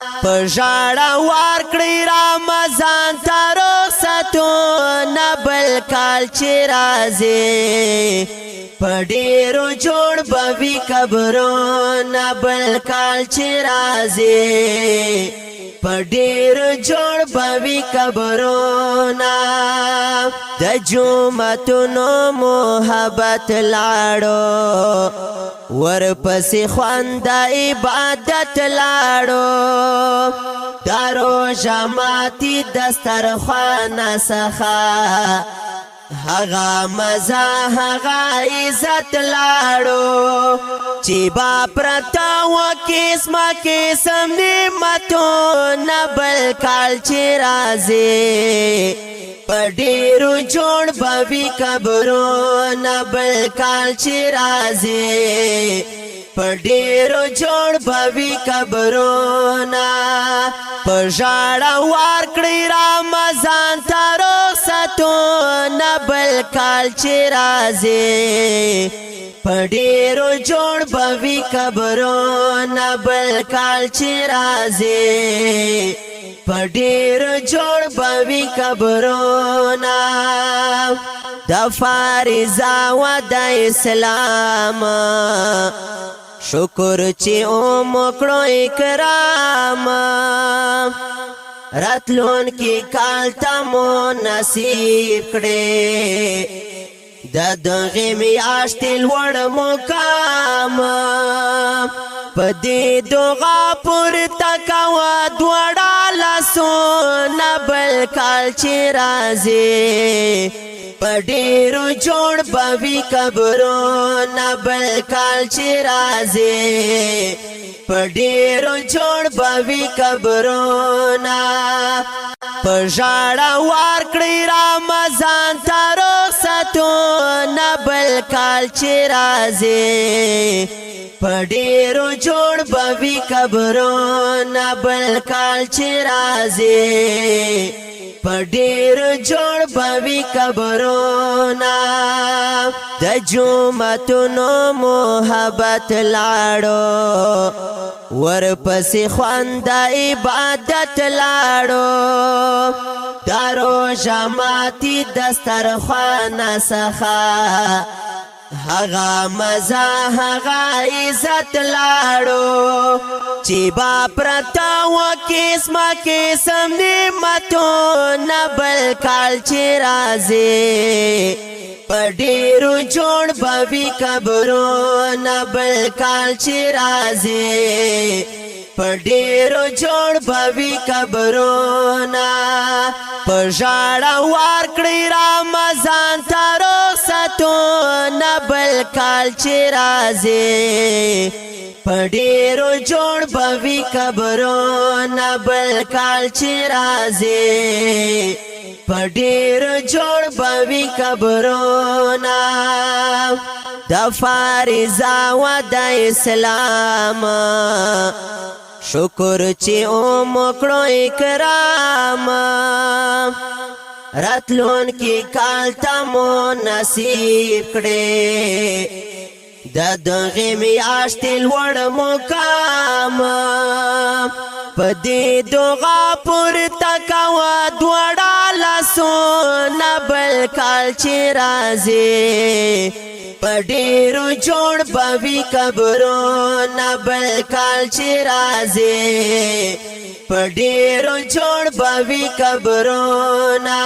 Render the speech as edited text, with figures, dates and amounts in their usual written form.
پژاړه ورکړی رمضان ته رخصتونه بل کال چې راځي په ډېرو جوړ به وي قبرونه بل کال چې راځي په ډېرو جوړ به وي قبرونه د جوماتونو محبت لاړو ورپسې خوند عبادت لاړو دا روژه ماتي دسترخوانه څخه هغه مزه هغه عزت لاړو چې با پرته و قسمه قسم نعمتونه بل کال چې راځي په ډېرو جوړ به وي قبرونه بل کال چې راځي په ډېرو جوړ به وي قبرونه په ژړه ورکړی رمضان ته رخصتونه بل کال چې راځي په ډېرو جوړ به وي قبرونه بل کال چې راځي په ډېرو جوړ به وي قبرونه د فارضه و د اسلام شکر چې وکړو اکرام راتلونکي کال ته مو نصیب کړې د دغې میاشتې لوړ مقام په دې دعا پورته کوه دواړه لاسونه بل کال چې راځي په ډېرو جوړ به وي قبرونه بل کال چې راځي په ډېرو جوړ به وي قبرونه په ژړه ورکړی رمضان ته رخصتونه بل کال چې راځي په ډېرو جوړ به وي قبرونه بل کال چې راځي په ډېرو جوړ به وي قبرونه د جوماتونو محبت لاړو ورپسې خوند عبادت لاړو دا روژه ماتي دسترخوانه څخه هغه مزه هغه عزت لاړو چې با پرته و قسمه قسم نعمتونه بل کال چې راځي په ډېرو جوړ به وي قبرونه بل کال چې راځي په ډېرو جوړ به وي قبرونه په ژړه ورکړی رمضان ته رخصتونه بل کال چې راځي په ډېرو جوړ به وي قبرونه بل کال چې راځي په ډېرو جوړ به وي قبرونه د فارضه و د اسلام شکر چې وکړو اکرام راتلونکي کال ته مو نصیب کړې د دغې میاشتې لوړ مقام په دې دعا پورته کوه دواړه لاسونه بل کال چې راځي په ډېرو جوړ به وي قبرونه بل کال چې راځي په ډېرو جوړ به وي قبرونه